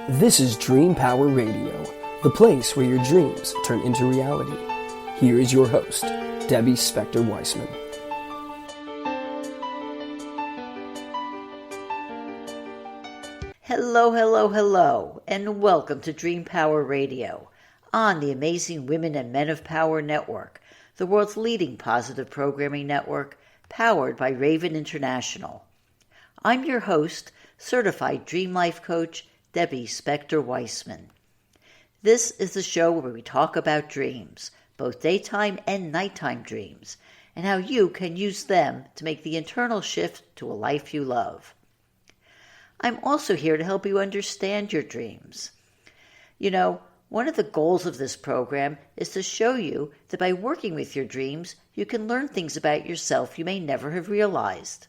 This is Dream Power Radio, the place where your dreams turn into reality. Here is your host, Debbie Spector-Weissman. Hello, and welcome to Dream Power Radio on the Amazing Women and Men of Power Network, the world's leading positive programming network, powered by Raven International. I'm your host, certified Dream Life Coach, Debbie Spector-Weissman. This is the show where we talk about dreams, both daytime and nighttime dreams, and how you can use them to make the internal shift to a life you love. I'm also here to help you understand your dreams. You know, one of the goals of this program is to show you that by working with your dreams, you can learn things about yourself you may never have realized.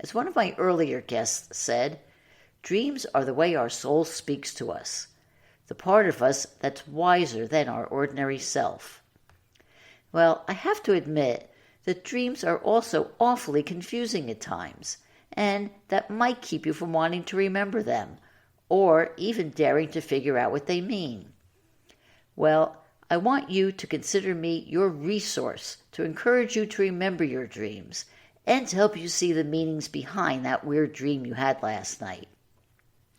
As one of my earlier guests said, dreams are the way our soul speaks to us, the part of us that's wiser than our ordinary self. Well, I have to admit that dreams are also awfully confusing at times, and that might keep you from wanting to remember them, or even daring to figure out what they mean. Well, I want you to consider me your resource to encourage you to remember your dreams and to help you see the meanings behind that weird dream you had last night.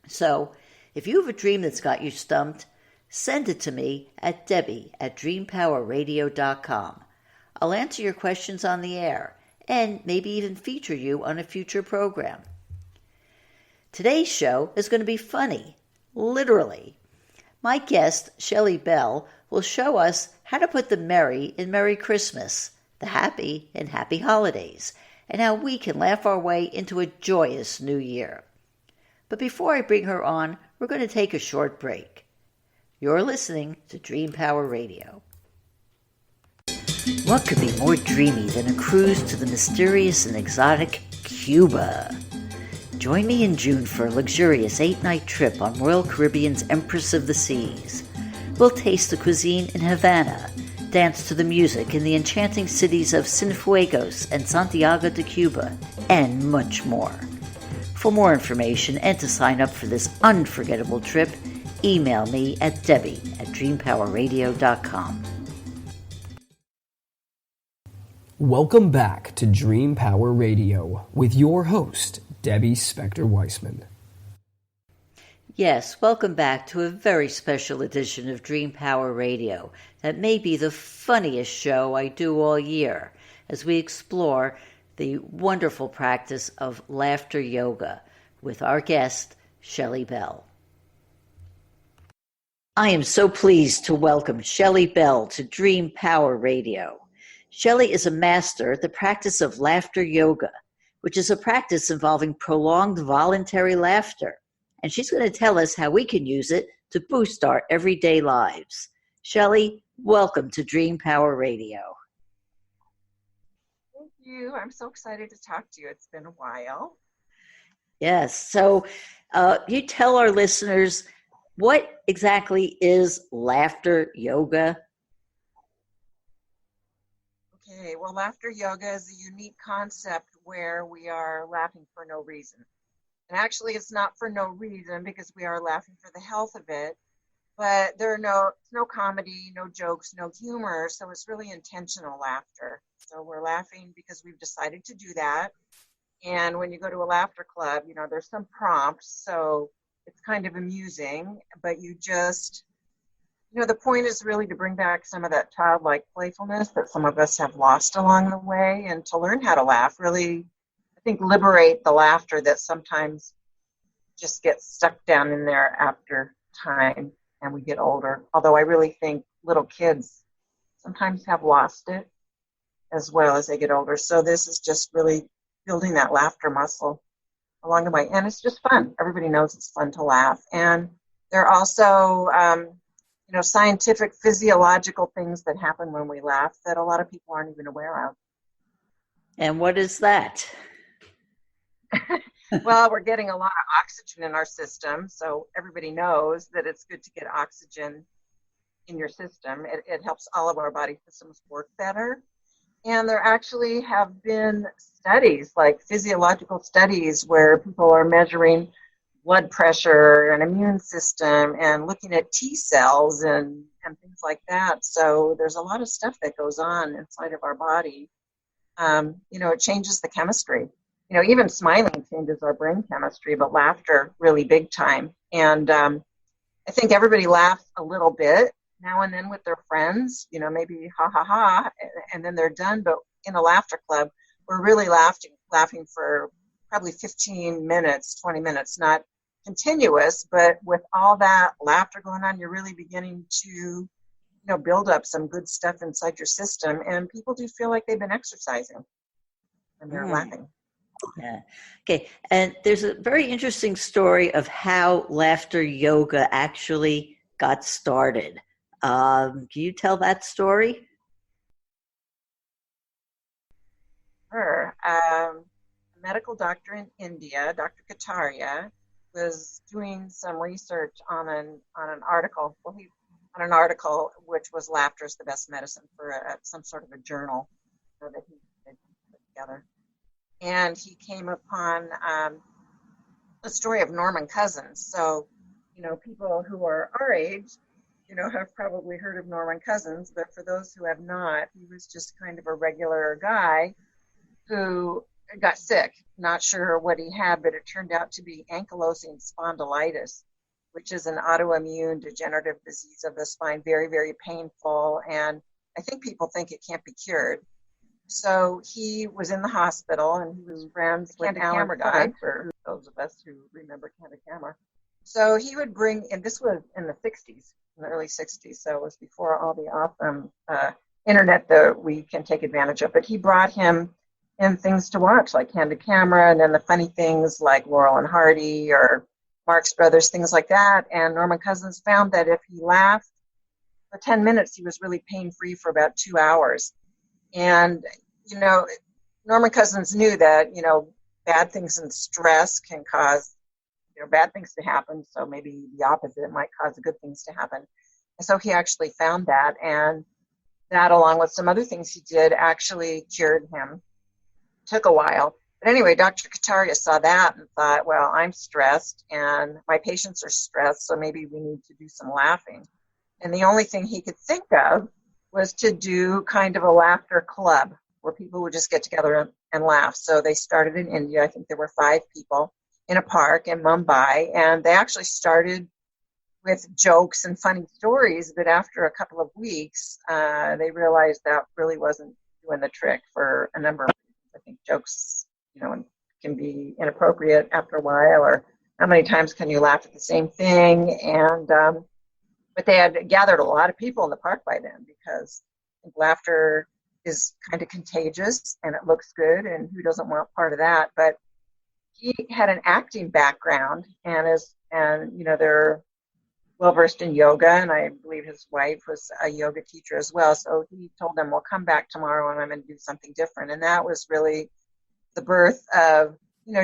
So, if you have a dream that's got you stumped, send it to me at debbie@dreampowerradio.com. I'll answer your questions on the air and maybe even feature you on a future program. Today's show is going to be funny, literally. My guest, Shelley Bell, will show us how to put the merry in Merry Christmas, the happy in Happy Holidays, and how we can laugh our way into a joyous new year. But before I bring her on, we're going to take a short break. You're listening to Dream Power Radio. What could be more dreamy than a cruise to the mysterious and exotic Cuba? Join me in June for a luxurious 8-night trip on Royal Caribbean's Empress of the Seas. We'll taste the cuisine in Havana, dance to the music in the enchanting cities of Cienfuegos and Santiago de Cuba, and much more. For more information and to sign up for this unforgettable trip, email me at debbie@dreampowerradio.com. Welcome back to Dream Power Radio with your host, Debbie Spector-Weissman. Yes, welcome back to a very special edition of Dream Power Radio that may be the funniest show I do all year as we explore the wonderful practice of laughter yoga with our guest, Shelley Bell. I am so pleased to welcome Shelley Bell to Dream Power Radio. Shelley is a master at the practice of laughter yoga, which is a practice involving prolonged voluntary laughter. And she's going to tell us how we can use it to boost our everyday lives. Shelley, welcome to Dream Power Radio. Thank you. I'm so excited to talk to you. It's been a while. Yes. So you tell our listeners, what exactly is laughter yoga? Okay. Well, laughter yoga is a unique concept where we are laughing for no reason. And actually, it's not for no reason because we are laughing for the health of it. But there are no comedy, no jokes, no humor. So it's really intentional laughter. So we're laughing because we've decided to do that. And when you go to a laughter club, you know, there's some prompts. So it's kind of amusing, but you just, you know, the point is really to bring back some of that childlike playfulness that some of us have lost along the way, and to learn how to laugh, really, I think, liberate the laughter that sometimes just gets stuck down in there after time and we get older. Although I really think little kids sometimes have lost it as well as they get older. So this is just really building that laughter muscle along the way. And it's just fun. Everybody knows it's fun to laugh. And there are also, scientific, physiological things that happen when we laugh that a lot of people aren't even aware of. And what is that? Well, we're getting a lot of oxygen in our system. So everybody knows that it's good to get oxygen in your system. It helps all of our body systems work better. And there actually have been studies, like physiological studies, where people are measuring blood pressure and immune system and looking at T cells and things like that. So there's a lot of stuff that goes on inside of our body. It changes the chemistry. Even smiling changes our brain chemistry, but laughter really big time. And I think everybody laughs a little bit now and then with their friends, maybe ha ha ha, and then they're done. But in a laughter club, we're really laughing for probably 15 minutes, 20 minutes, not continuous, but with all that laughter going on, you're really beginning to, build up some good stuff inside your system. And people do feel like they've been exercising and they're laughing. Yeah. Okay. And there's a very interesting story of how laughter yoga actually got started. Can you tell that story? Sure. A medical doctor in India, Dr. Kataria, was doing some research on an article. Well, on an article which was "Laughter is the Best Medicine" for some sort of a journal that he put together, and he came upon the story of Norman Cousins. So, people who are our age, have probably heard of Norman Cousins, but for those who have not, he was just kind of a regular guy who got sick, not sure what he had, but it turned out to be ankylosing spondylitis, which is an autoimmune degenerative disease of the spine, very, very painful. And I think people think it can't be cured. So he was in the hospital, and he was friends with Candid Camera, for those of us who remember Candid Camera. So he would bring, and this was in the 60s, in the early 60s, so it was before all the awesome internet that we can take advantage of. But he brought him in things to watch, like Candid Camera, and then the funny things like Laurel and Hardy or Marx Brothers, things like that. And Norman Cousins found that if he laughed for 10 minutes, he was really pain-free for about 2 hours. And, Norman Cousins knew that, bad things and stress can cause, bad things to happen. So maybe the opposite might cause the good things to happen. And so he actually found that. And that, along with some other things he did, actually cured him. Took a while. But anyway, Dr. Kataria saw that and thought, well, I'm stressed and my patients are stressed, so maybe we need to do some laughing. And the only thing he could think of was to do kind of a laughter club where people would just get together and laugh. So they started in India. I think there were 5 people in a park in Mumbai. And they actually started with jokes and funny stories. But after a couple of weeks, they realized that really wasn't doing the trick for a number of reasons. I think jokes, can be inappropriate after a while, or how many times can you laugh at the same thing? And but they had gathered a lot of people in the park by then, because I think laughter is kind of contagious and it looks good, and who doesn't want part of that? But he had an acting background, and they're well versed in yoga, and I believe his wife was a yoga teacher as well. So he told them, "Well, come back tomorrow, and I'm going to do something different." And that was really the birth of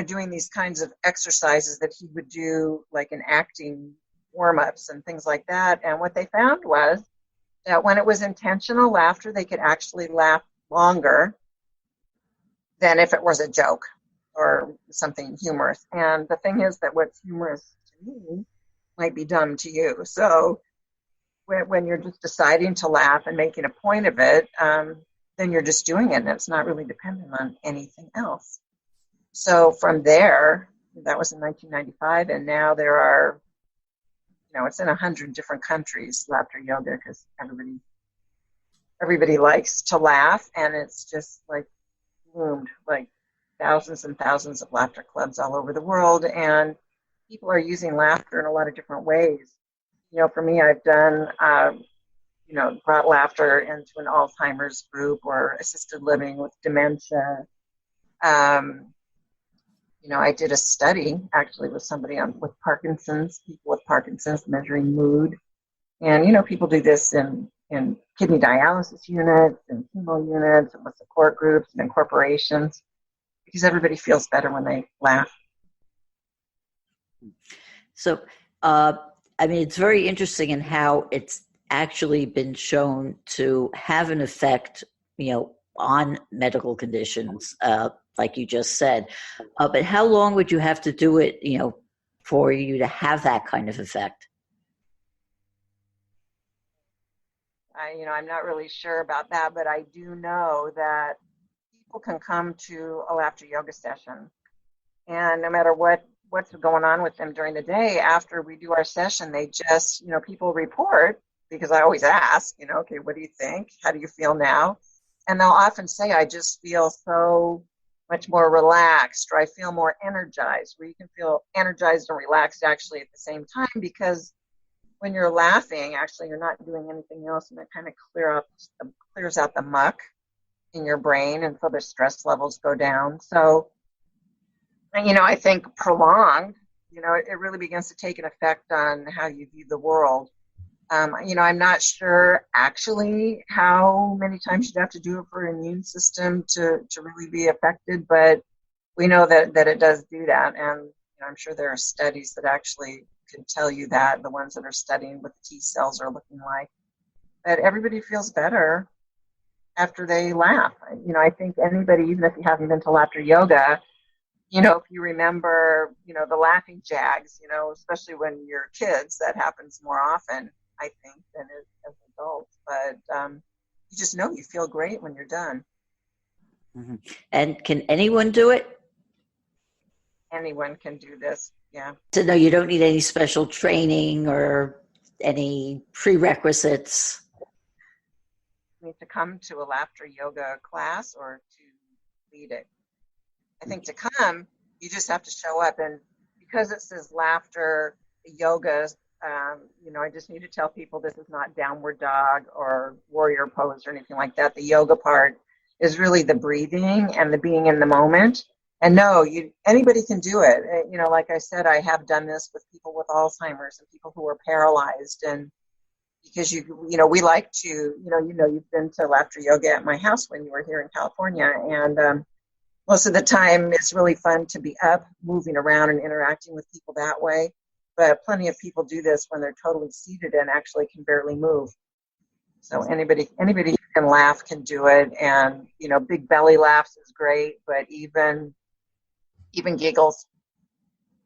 doing these kinds of exercises that he would do, like in acting warm-ups and things like that. And what they found was that when it was intentional laughter, they could actually laugh longer than if it was a joke or something humorous. And the thing is that what's humorous to me might be dumb to you. So when you're just deciding to laugh and making a point of it, then you're just doing it, and it's not really dependent on anything else. So from there, that was in 1995, and now there are, it's in 100 different countries, laughter yoga, because everybody likes to laugh, and it's just like bloomed, like thousands and thousands of laughter clubs all over the world, and people are using laughter in a lot of different ways. For me, I've done, brought laughter into an Alzheimer's group or assisted living with dementia. I did a study actually with somebody with Parkinson's, people with Parkinson's, measuring mood. And, people do this in kidney dialysis units and chemo units and with support groups and in corporations, because everybody feels better when they laugh. So, it's very interesting in how it's actually been shown to have an effect, on medical conditions, like you just said. But how long would you have to do it, for you to have that kind of effect? I'm not really sure about that, but I do know that people can come to a laughter yoga session, and no matter what's going on with them during the day, after we do our session, they just, people report, because I always ask, okay, what do you think? How do you feel now? And they'll often say, I just feel so much more relaxed, or I feel more energized, where you can feel energized and relaxed actually at the same time, because when you're laughing, actually, you're not doing anything else, and it kind of clears out the muck in your brain, and so the stress levels go down. So, I think prolonged, it really begins to take an effect on how you view the world. I'm not sure actually how many times you'd have to do it for an immune system to really be affected, but we know that it does do that. And I'm sure there are studies that actually can tell you that, the ones that are studying what the T cells are looking like, that everybody feels better after they laugh. I think anybody, even if you haven't been to laughter yoga, if you remember, the laughing jags, especially when you're kids, that happens more often, I think, than as adults. But you just know you feel great when you're done. Mm-hmm. And can anyone do it? Anyone can do this, yeah. So no, you don't need any special training or any prerequisites. You need to come to a laughter yoga class or to lead it. I think to come, you just have to show up. And because it says laughter yoga, I just need to tell people this is not downward dog or warrior pose or anything like that. The yoga part is really the breathing and the being in the moment. And no, anybody can do it. Like I said, I have done this with people with Alzheimer's and people who are paralyzed. And because we like to, you've been to laughter yoga at my house when you were here in California, and most of the time it's really fun to be up, moving around and interacting with people that way. But plenty of people do this when they're totally seated and actually can barely move. So anybody who can laugh can do it. And, big belly laughs is great, but even giggles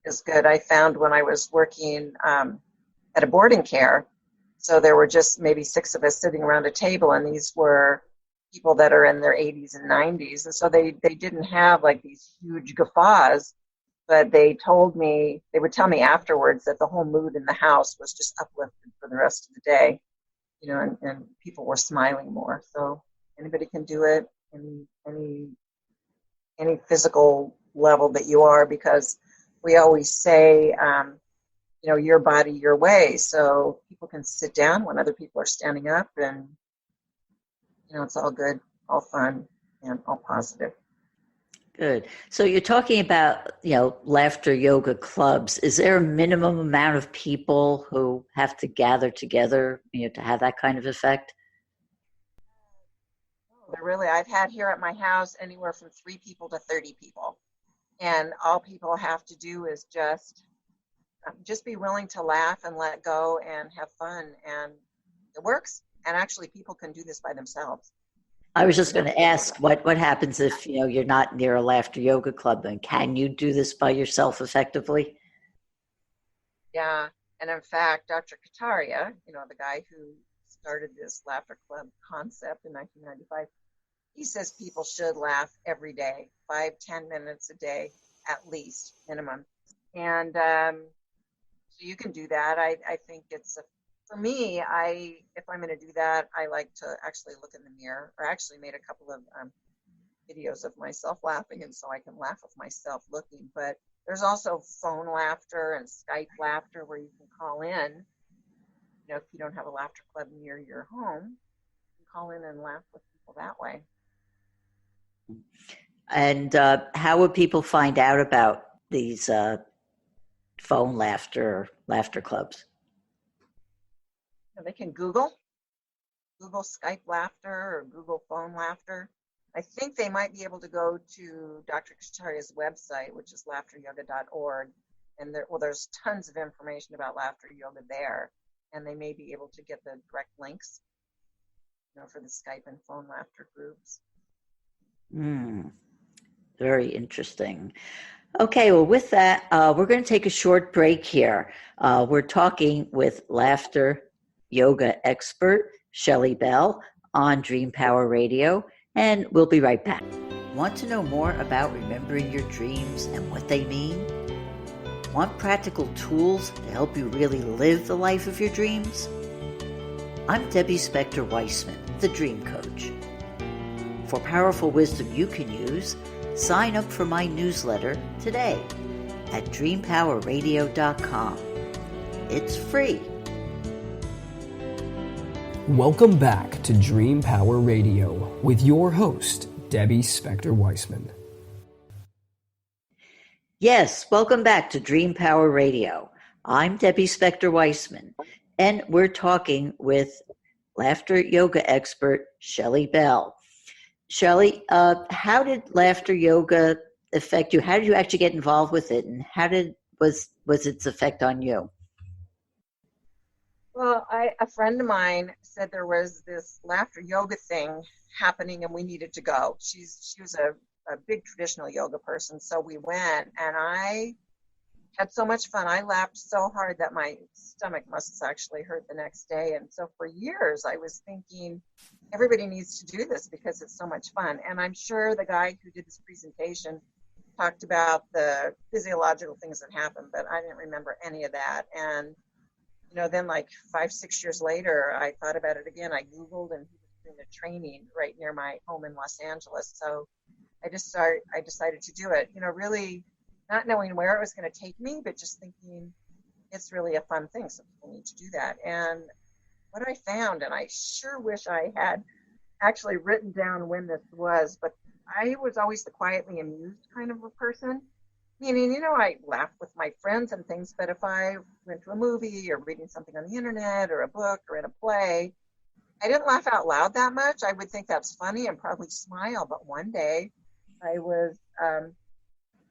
is good. I found when I was working at a boarding care, so there were just maybe 6 of us sitting around a table, and these were people that are in their 80s and 90s. And so they didn't have like these huge guffaws, but they would tell me afterwards that the whole mood in the house was just uplifted for the rest of the day, and people were smiling more. So anybody can do it in any physical level that you are, because we always say, your body, your way. So people can sit down when other people are standing up, and it's all good, all fun, and all positive. Good. So you're talking about, laughter yoga clubs. Is there a minimum amount of people who have to gather together, to have that kind of effect? Really, I've had here at my house anywhere from 3 people to 30 people. And all people have to do is just be willing to laugh and let go and have fun. And it works. And actually, people can do this by themselves. I was just going to ask, what happens if, you're not near a laughter yoga club? And can you do this by yourself effectively? Yeah. And in fact, Dr. Kataria, the guy who started this laughter club concept in 1995, he says people should laugh every day, 5-10 minutes a day, at least, minimum. And so you can do that. I think for me, if I'm going to do that, I like to actually look in the mirror. Or actually made a couple of videos of myself laughing, and so I can laugh with myself looking. But there's also phone laughter and Skype laughter where you can call in. If you don't have a laughter club near your home, you can call in and laugh with people that way. And how would people find out about these phone laughter clubs? They can Google Skype laughter or Google phone laughter. I think they might be able to go to Dr. Kacharya's website, which is laughteryoga.org. And there's tons of information about laughter yoga there. And they may be able to get the direct links, for the Skype and phone laughter groups. Very interesting. Okay, well, with that, we're going to take a short break here. We're talking with laughter yoga expert Shelley Bell on Dream Power Radio, and we'll be right back. Want to know more about remembering your dreams and what they mean? Want practical tools to help you really live the life of your dreams? I'm Debbie Spector Weissman, the Dream Coach. For powerful wisdom you can use, sign up for my newsletter today at dreampowerradio.com. It's free. Welcome back to Dream Power Radio with your host, Debbie Spector Weissman. Yes, welcome back to Dream Power Radio. I'm Debbie Spector Weissman, and we're talking with laughter yoga expert Shelley Bell. Shelley, how did laughter yoga affect you? How did you actually get involved with it, and how was its effect on you? Well, a friend of mine said there was this laughter yoga thing happening and we needed to go. She was a big traditional yoga person, so we went, and I had so much fun. I laughed so hard that my stomach muscles actually hurt the next day. And so for years I was thinking, everybody needs to do this because it's so much fun. And I'm sure the guy who did this presentation talked about the physiological things that happen, but I didn't remember any of that. And, then like 5-6 years later, I thought about it again. I Googled, and he was doing a training right near my home in Los Angeles. So I decided to do it, really not knowing where it was going to take me, but just thinking it's really a fun thing. So people need to do that. And what I found, and I sure wish I had actually written down when this was, but I was always the quietly amused kind of a person. Meaning, I laugh with my friends and things, but if I went to a movie or reading something on the internet or a book or in a play, I didn't laugh out loud that much. I would think that's funny and probably smile. But one day I was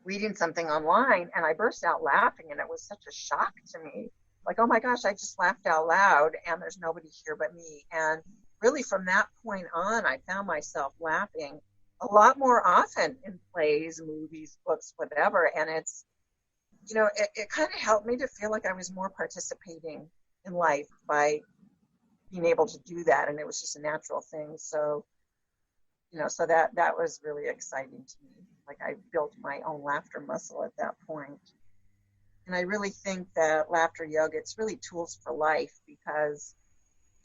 reading something online and I burst out laughing, and it was such a shock to me. Like, oh my gosh, I just laughed out loud and there's nobody here but me. And really from that point on, I found myself laughing a lot more often in plays, movies, books, whatever. And it's, it kind of helped me to feel like I was more participating in life by being able to do that. And it was just a natural thing. So, so that was really exciting to me. Like, I built my own laughter muscle at that point. And I really think that laughter yoga, it's really tools for life, because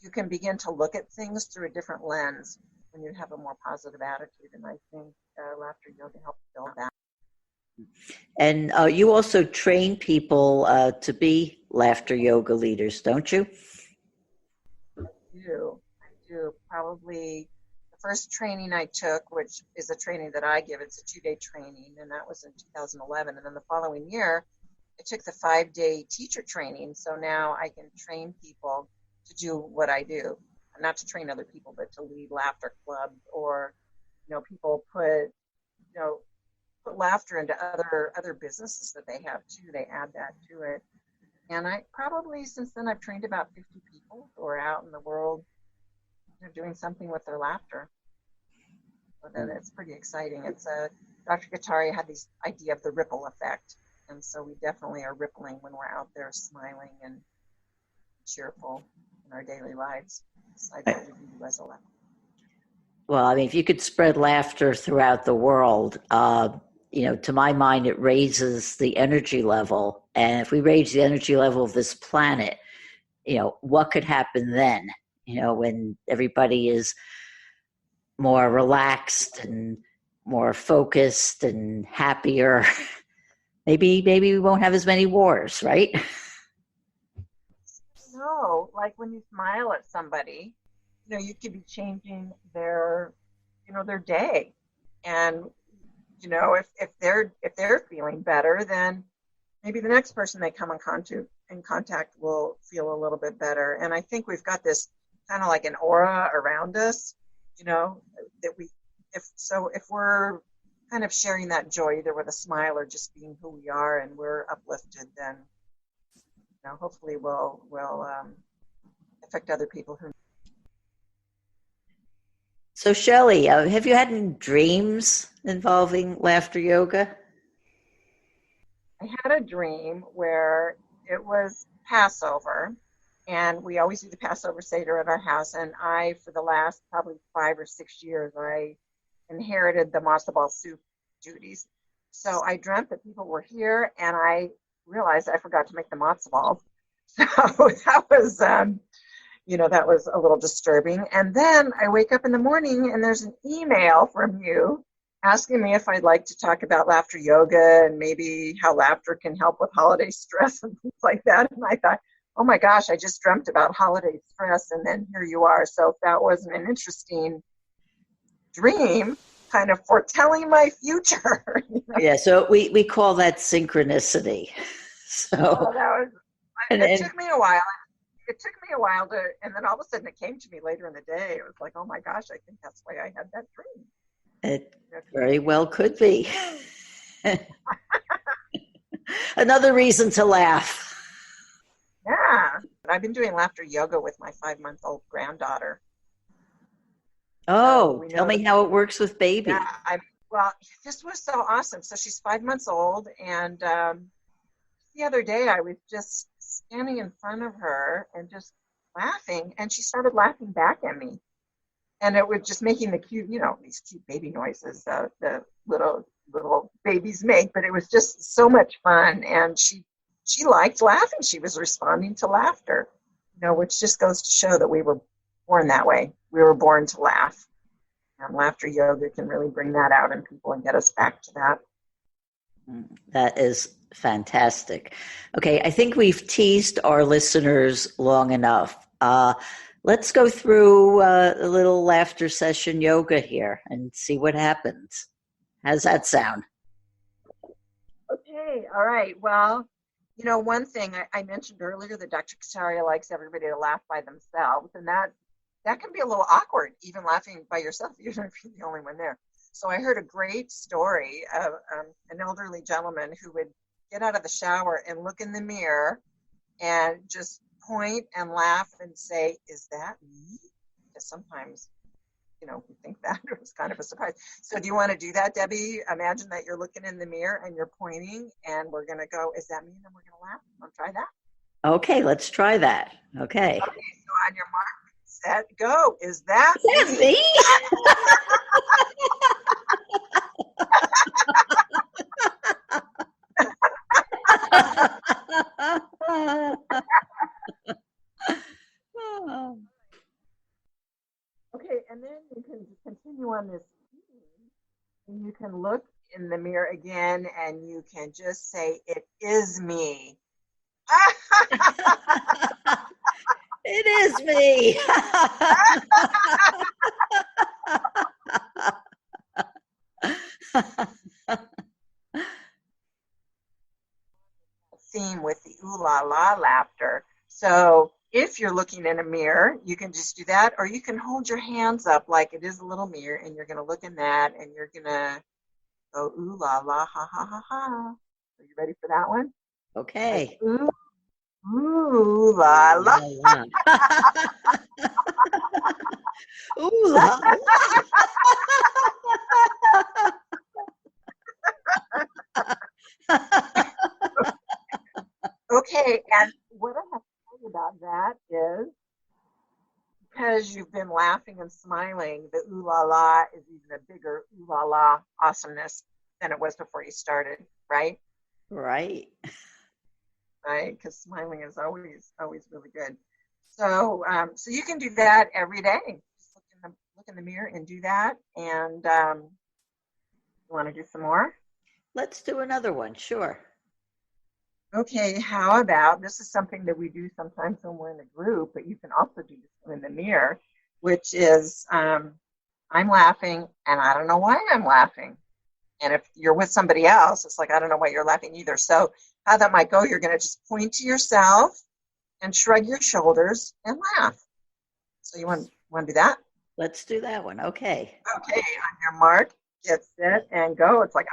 you can begin to look at things through a different lens when you have a more positive attitude. And I think laughter yoga helps build that. And you also train people to be laughter yoga leaders, don't you? I do. Probably the first training I took, which is a training that I give, it's a 2-day training, and that was in 2011. And then the following year, I took the 5-day teacher training. So now I can train people to do what I do. Not to train other people, but to lead laughter clubs, or, people put laughter into other businesses that they have too. They add that to it. And I probably, since then, I've trained about 50 people who are out in the world, doing something with their laughter. So then it's pretty exciting. Dr. Guattari had this idea of the ripple effect. And so we definitely are rippling when we're out there smiling and cheerful in our daily lives. Well, I mean, if you could spread laughter throughout the world, to my mind, it raises the energy level. And if we raise the energy level of this planet, what could happen then? When everybody is more relaxed and more focused and happier, maybe we won't have as many wars, right? No, like when you smile at somebody, you could be changing their day. And, if they're feeling better, then maybe the next person they come in contact will feel a little bit better. And I think we've got this kind of like an aura around us, that if we're kind of sharing that joy, either with a smile or just being who we are, and we're uplifted, then hopefully we'll affect other people who. So, Shelley, have you had any dreams involving laughter yoga? I had a dream where it was Passover, and we always do the Passover Seder at our house. And I, for the last probably 5 or 6 years, I inherited the matzo ball soup duties. So I dreamt that people were here, and I realized I forgot to make the matzo balls. So that was, that was a little disturbing. And then I wake up in the morning, and there's an email from you asking me if I'd like to talk about laughter yoga and maybe how laughter can help with holiday stress and things like that. And I thought, oh my gosh, I just dreamt about holiday stress, and then here you are. So if that wasn't an interesting dream, kind of foretelling my future. Yeah, so we call that synchronicity. So it took me a while. It took me a while and then all of a sudden it came to me later in the day. It was like, oh my gosh, I think that's why I had that dream. It very well could be. Another reason to laugh. Yeah. I've been doing laughter yoga with my 5-month-old granddaughter. Oh, tell me how it works with baby. Yeah, well, this was so awesome. So she's 5 months old, and the other day I was just standing in front of her and just laughing, and she started laughing back at me. And it was just making the cute, these cute baby noises the little babies make, but it was just so much fun. And she liked laughing. She was responding to laughter, which just goes to show that we were born that way. We were born to laugh. And laughter yoga can really bring that out in people and get us back to that. That is fantastic. Okay, I think we've teased our listeners long enough. Let's go through a little laughter session yoga here and see what happens. How's that sound? Okay, all right. Well, one thing I mentioned earlier that Dr. Kataria likes everybody to laugh by themselves, and that can be a little awkward, even laughing by yourself, even if you're the only one there. So I heard a great story of an elderly gentleman who would get out of the shower and look in the mirror and just point and laugh and say, "Is that me?" Because sometimes, we think that. It was kind of a surprise. So do you want to do that, Debbie? Imagine that you're looking in the mirror and you're pointing, and we're going to go, "Is that me?" And then we're going to laugh. Want to try that? Okay, let's try that. Okay. So on your mark, set, go. Is that me? Okay, and then you can continue on this theme, and you can look in the mirror again, and you can just say, "It is me." It is me. Theme with the ooh la la laughter. So if you're looking in a mirror, you can just do that, or you can hold your hands up like it is a little mirror, and you're going to look in that, and you're going to go ooh la la ha ha ha ha. Are you ready for that one? Okay. Like, ooh la la. Ooh la la. Okay, and what I have to tell you about that is because you've been laughing and smiling, the ooh la la is even a bigger ooh la la awesomeness than it was before you started, right? Right. Right, because smiling is always really good. So so you can do that every day. Just look in the mirror and do that. And you want to do some more? Let's do another one. Sure. Okay, how about, this is something that we do sometimes when we're in a group, but you can also do this in the mirror, which is I'm laughing and I don't know why I'm laughing. And if you're with somebody else, it's like, I don't know why you're laughing either. So how that might go, you're going to just point to yourself and shrug your shoulders and laugh. So you want to do that? Let's do that one. Okay. Okay, on your mark, get set, and go. It's like,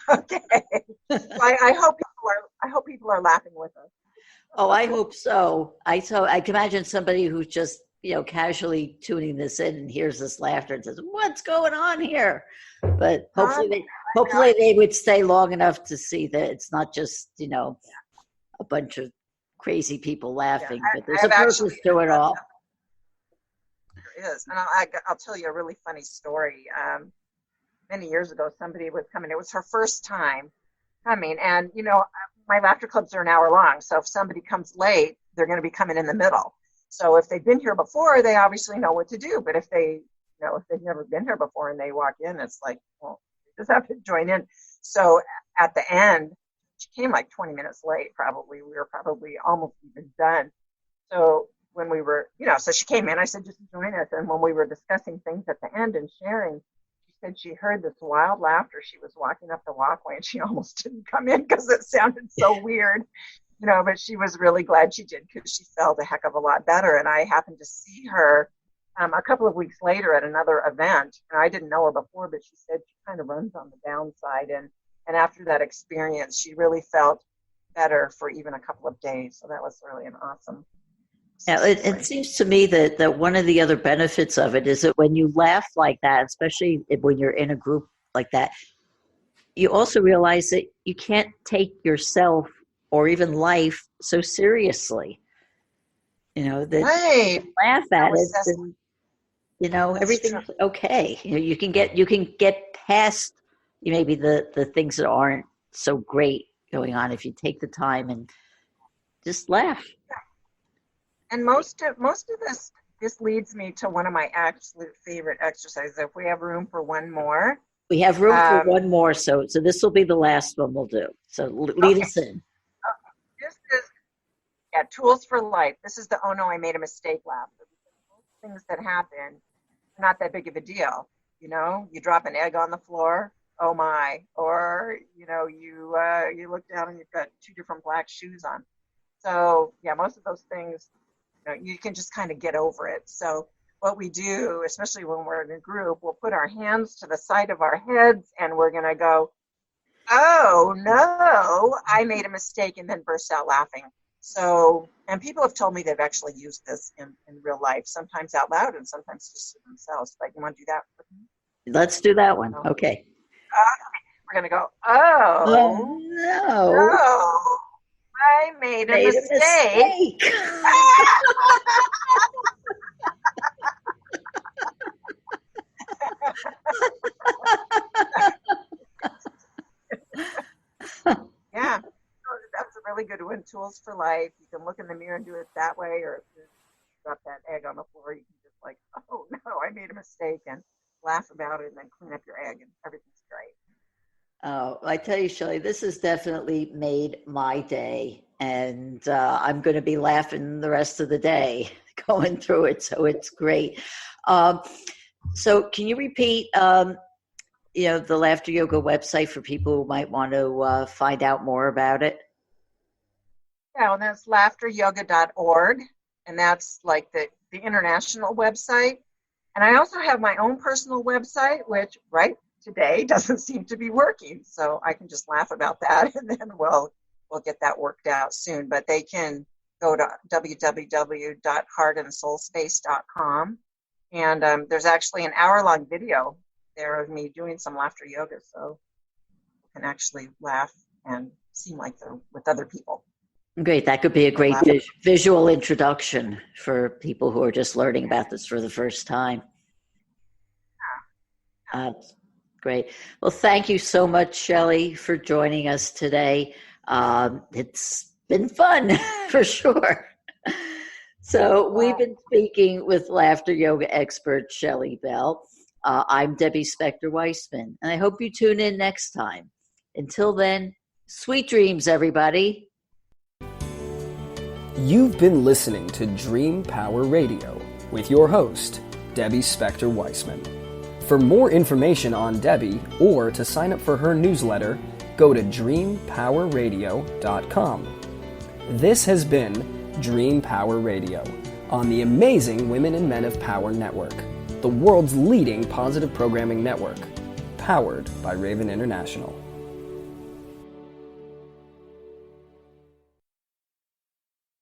okay. So I hope people are laughing with us. Oh, I hope so. I can imagine somebody who's just, casually tuning this in and hears this laughter and says, "What's going on here?" But hopefully they would stay long enough to see that it's not just, a bunch of crazy people laughing, but there's a purpose to it all. There is. And I'll tell you a really funny story. Many years ago, somebody was coming. It was her first time coming. And, my laughter clubs are an hour long. So if somebody comes late, they're going to be coming in the middle. So if they've been here before, they obviously know what to do. But if if they've never been here before and they walk in, it's like, well, they just have to join in. So at the end, she came like 20 minutes late, probably. We were probably almost even done. So when we were, so she came in, I said, just join us. And when we were discussing things at the end and sharing, she said she heard this wild laughter. She was walking up the walkway and she almost didn't come in because it sounded so weird, but she was really glad she did because she felt a heck of a lot better. And I happened to see her a couple of weeks later at another event. And I didn't know her before, but she said she kind of runs on the downside. And after that experience, she really felt better for even a couple of days. So that was really an awesome. Yeah, it seems to me that one of the other benefits of it is that when you laugh like that, especially when you're in a group like that, you also realize that you can't take yourself or even life so seriously. That right. you laugh at it, and everything's okay. You can get past maybe the things that aren't so great going on if you take the time and just laugh. And most of this leads me to one of my absolute favorite exercises. If we have room for one more. We have room for one more, so this will be the last one we'll do. So lead us in. This is tools for life. This is the "oh no, I made a mistake" laugh. Things that happen, not that big of a deal. You drop an egg on the floor, oh my, or you look down and you've got 2 different black shoes on. So yeah, most of those things, you can just kind of get over it. So what we do, especially when we're in a group, we'll put our hands to the side of our heads and we're going to go, "Oh no, I made a mistake," and then burst out laughing. So, and people have told me they've actually used this in real life, sometimes out loud and sometimes just to themselves. Like, you want to do that with me? Let's do that one. Okay. We're going to go, "Oh no, I made a mistake." Yeah, that's a really good one. Tools for life. You can look in the mirror and do it that way, or if you drop that egg on the floor, you can just like, "Oh no, I made a mistake," and laugh about it and then clean up your egg and everything's great. Oh, I tell you, Shelley, this has definitely made my day, and I'm going to be laughing the rest of the day going through it, so it's great. So can you repeat, the Laughter Yoga website for people who might want to find out more about it? Yeah, well, that's laughteryoga.org, and that's like the international website. And I also have my own personal website, which today doesn't seem to be working. So I can just laugh about that, and then we'll get that worked out soon. But they can go to www.heartandsoulspace.com. And there's actually an hour-long video there of me doing some laughter yoga, so you can actually laugh and seem like they're with other people. Great. That could be a great visual introduction for people who are just learning about this for the first time. Great. Well, thank you so much, Shelley, for joining us today. It's been fun, for sure. So we've been speaking with laughter yoga expert Shelley Bell. I'm Debbie Spector-Weissman, and I hope you tune in next time. Until then, sweet dreams, everybody. You've been listening to Dream Power Radio with your host, Debbie Spector-Weissman. For more information on Debbie or to sign up for her newsletter, go to dreampowerradio.com. This has been Dream Power Radio on the amazing Women and Men of Power Network, the world's leading positive programming network, powered by Raven International.